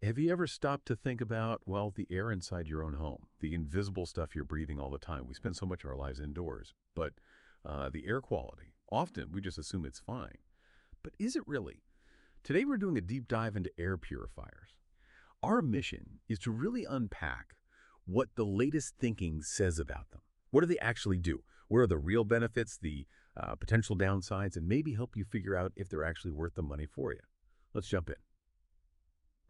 Have you ever stopped to think about, well, the air inside your own home, the invisible stuff you're breathing all the time? We spend so much of our lives indoors, but the air quality, often we just assume it's fine. But is it really? Today we're doing a deep dive into air purifiers. Our mission is to really unpack what the latest thinking says about them. What do they actually do? What are the real benefits, the potential downsides, and maybe help you figure out if they're actually worth the money for you. Let's jump in.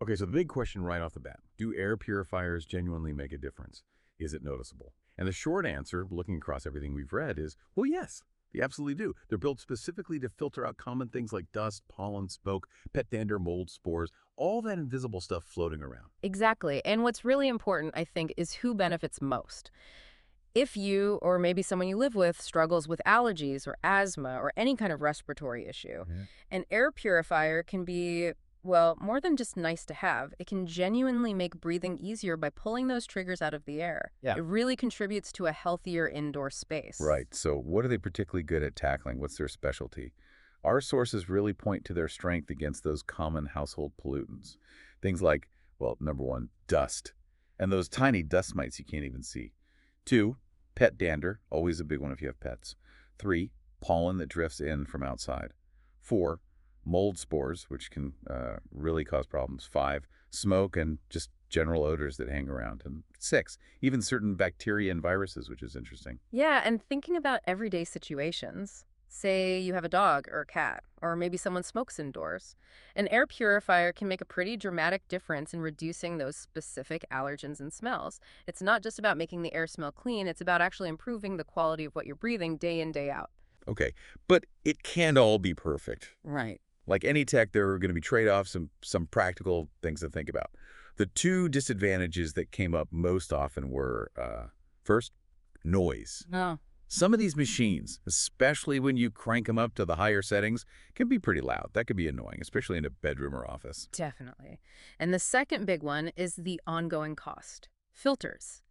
Okay, so the big question right off the bat, do air purifiers genuinely make a difference? Is it noticeable? And the short answer, looking across everything we've read, is, well, yes, they absolutely do. They're built specifically to filter out common things like dust, pollen, smoke, pet dander, mold, spores, all that invisible stuff floating around. Exactly. And what's really important, I think, is who benefits most. If you, or maybe someone you live with, struggles with allergies or asthma or any kind of respiratory issue, Yeah. an air purifier can be, well, more than just nice to have. It can genuinely make breathing easier by pulling those triggers out of the air. Yeah. It really contributes to a healthier indoor space. Right, so what are they particularly good at tackling? What's their specialty? Our sources really point to their strength against those common household pollutants. Things like, well, number one, dust, and those tiny dust mites you can't even see. Two, pet dander, always a big one if you have pets. Three, pollen that drifts in from outside. Four, mold spores, which can really cause problems. Five, smoke and just general odors that hang around. And six, even certain bacteria and viruses, which is interesting. Yeah, and thinking about everyday situations, say you have a dog or a cat, or maybe someone smokes indoors, an air purifier can make a pretty dramatic difference in reducing those specific allergens and smells. It's not just about making the air smell clean, it's about actually improving the quality of what you're breathing day in, day out. Okay, but it can't all be perfect. Right. Like any tech, there are going to be trade-offs and some practical things to think about. The two disadvantages that came up most often were, first, noise. No. Some of these machines, especially when you crank them up to the higher settings, can be pretty loud. That could be annoying, especially in a bedroom or office. Definitely. And the second big one is the ongoing cost. Filters.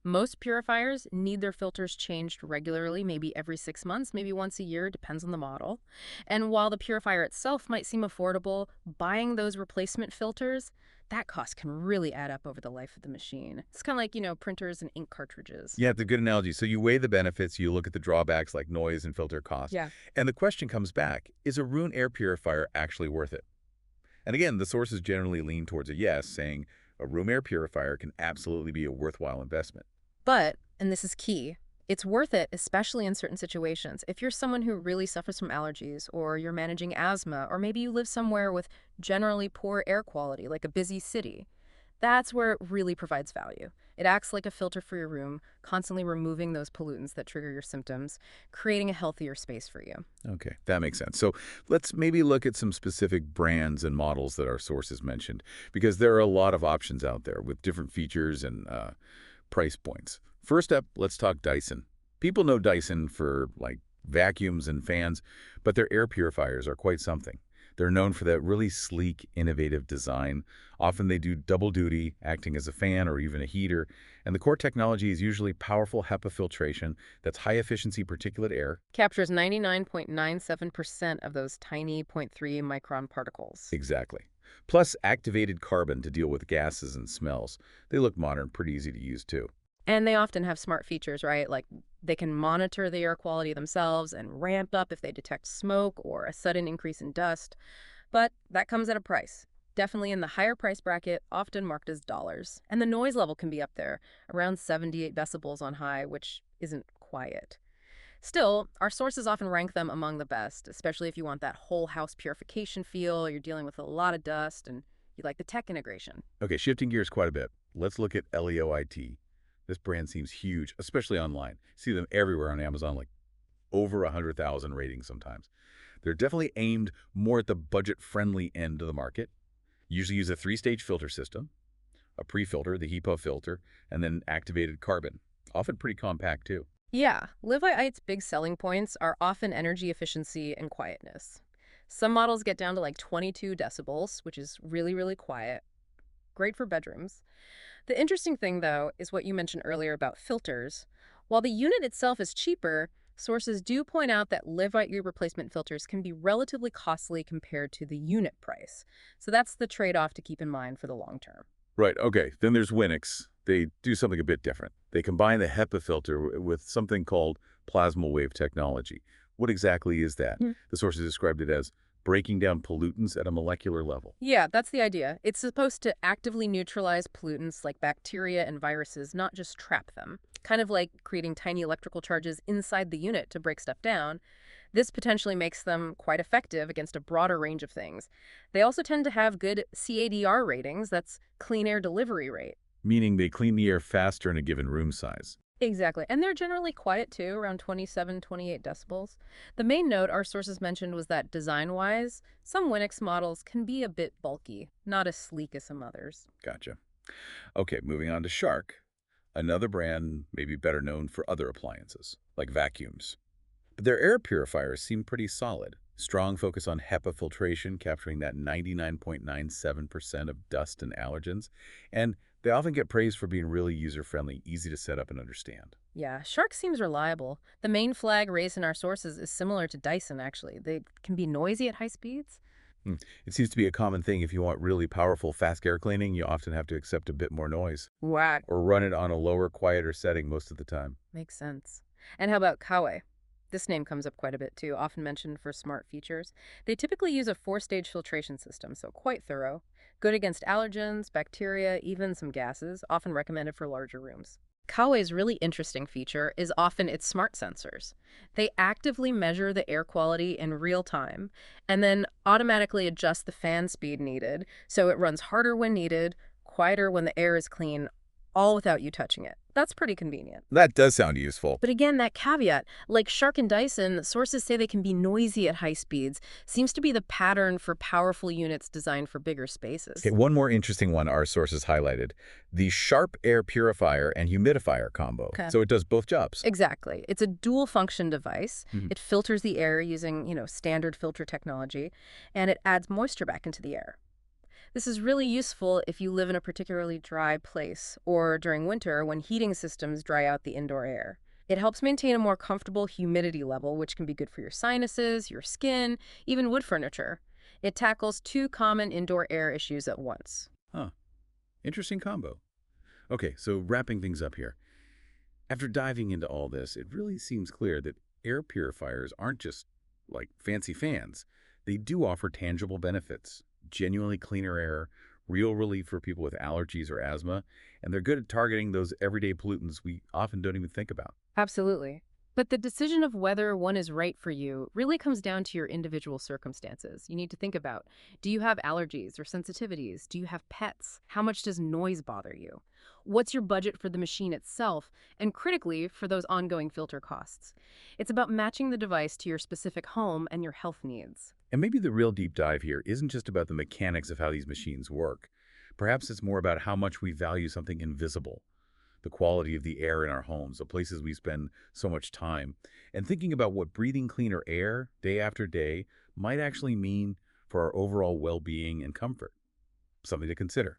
Most purifiers need their filters changed regularly, maybe every 6 months, maybe once a year, depends on the model. And while the purifier itself might seem affordable, buying those replacement filters, that cost can really add up over the life of the machine. It's kind of like, printers and ink cartridges. Yeah, it's a good analogy. So you weigh the benefits, you look at the drawbacks like noise and filter costs. Yeah. And the question comes back, is a room air purifier actually worth it? And again, the sources generally lean towards a yes, saying a room air purifier can absolutely be a worthwhile investment. But, and this is key, it's worth it, especially in certain situations. If you're someone who really suffers from allergies, or you're managing asthma, or maybe you live somewhere with generally poor air quality, like a busy city, that's where it really provides value. It acts like a filter for your room, constantly removing those pollutants that trigger your symptoms, creating a healthier space for you. Okay, that makes sense. So let's maybe look at some specific brands and models that our sources mentioned, because there are a lot of options out there with different features and price points. First up, let's talk Dyson. People know Dyson for like vacuums and fans, but their air purifiers are quite something. They're known for that really sleek, innovative design. Often they do double duty, acting as a fan or even a heater, and the core technology is usually powerful HEPA filtration that's high-efficiency particulate air. Captures 99.97% of those tiny zero point 0.3 micron particles. Exactly. Plus activated carbon to deal with gases and smells. They look modern, pretty easy to use too. And they often have smart features, right? Like they can monitor the air quality themselves and ramp up if they detect smoke or a sudden increase in dust. But that comes at a price. Definitely in the higher price bracket, often marked as dollars. And the noise level can be up there, around 78 decibels on high, which isn't quiet. Still, our sources often rank them among the best, especially if you want that whole house purification feel, you're dealing with a lot of dust, and you like the tech integration. Okay, shifting gears quite a bit. Let's look at LEOIT. This brand seems huge, especially online. See them everywhere on Amazon, like over 100,000 ratings sometimes. They're definitely aimed more at the budget-friendly end of the market. Usually use a 3-stage filter system, a pre-filter, the HEPA filter, and then activated carbon. Often pretty compact too. Yeah, Live-I-Ite's big selling points are often energy efficiency and quietness. Some models get down to like 22 decibels, which is really, really quiet. Great for bedrooms. The interesting thing, though, is what you mentioned earlier about filters. While the unit itself is cheaper, Sources do point out that live-out year replacement filters can be relatively costly compared to the unit price. So that's the trade-off to keep in mind for the long term. Right, okay. Then there's Winix. They do something a bit different. They combine the HEPA filter with something called plasma wave technology. What exactly is that? The sources described it as breaking down pollutants at a molecular level. Yeah, that's the idea. It's supposed to actively neutralize pollutants like bacteria and viruses, not just trap them. Kind of like creating tiny electrical charges inside the unit to break stuff down. This potentially makes them quite effective against a broader range of things. They also tend to have good CADR ratings, that's clean air delivery rate. Meaning they clean the air faster in a given room size. Exactly. And they're generally quiet too, around 27, 28 decibels. The main note our sources mentioned was that design-wise, some Winx models can be a bit bulky, not as sleek as some others. Gotcha. Okay, moving on to Shark. Another brand maybe better known for other appliances, like vacuums. Their air purifiers seem pretty solid. Strong focus on HEPA filtration, capturing that 99.97% of dust and allergens. And they often get praised for being really user-friendly, easy to set up and understand. Yeah, Shark seems reliable. The main flag raised in our sources is similar to Dyson, actually. They can be noisy at high speeds. Hmm. It seems to be a common thing. If you want really powerful, fast air cleaning, you often have to accept a bit more noise Whack. or run it on a lower, quieter setting most of the time. Makes sense. And how about Kawe? This name comes up quite a bit too, often mentioned for smart features. They typically use a four-stage filtration system, so quite thorough. Good against allergens, bacteria, even some gases, often recommended for larger rooms. Kawe's really interesting feature is often its smart sensors. They actively measure the air quality in real time and then automatically adjust the fan speed needed so it runs harder when needed, quieter when the air is clean, all without you touching it. That's pretty convenient. That does sound useful. But again, that caveat, like Shark and Dyson, sources say they can be noisy at high speeds, seems to be the pattern for powerful units designed for bigger spaces. Okay, one more interesting one our sources highlighted, the Sharp air purifier and humidifier combo. Okay. So it does both jobs. Exactly. It's a dual function device. Mhm. It filters the air using, standard filter technology, and it adds moisture back into the air. This is really useful if you live in a particularly dry place or during winter when heating systems dry out the indoor air. It helps maintain a more comfortable humidity level, which can be good for your sinuses, your skin, even wood furniture. It tackles two common indoor air issues at once. Huh. Interesting combo. Okay, so wrapping things up here. After diving into all this, it really seems clear that air purifiers aren't just like fancy fans. They do offer tangible benefits, genuinely cleaner air, real relief for people with allergies or asthma, and they're good at targeting those everyday pollutants we often don't even think about. Absolutely. But the decision of whether one is right for you really comes down to your individual circumstances. You need to think about, do you have allergies or sensitivities? Do you have pets? How much does noise bother you? What's your budget for the machine itself? And critically, for those ongoing filter costs. It's about matching the device to your specific home and your health needs. And maybe the real deep dive here isn't just about the mechanics of how these machines work. Perhaps it's more about how much we value something invisible, the quality of the air in our homes, the places we spend so much time, and thinking about what breathing cleaner air day after day might actually mean for our overall well-being and comfort. Something to consider.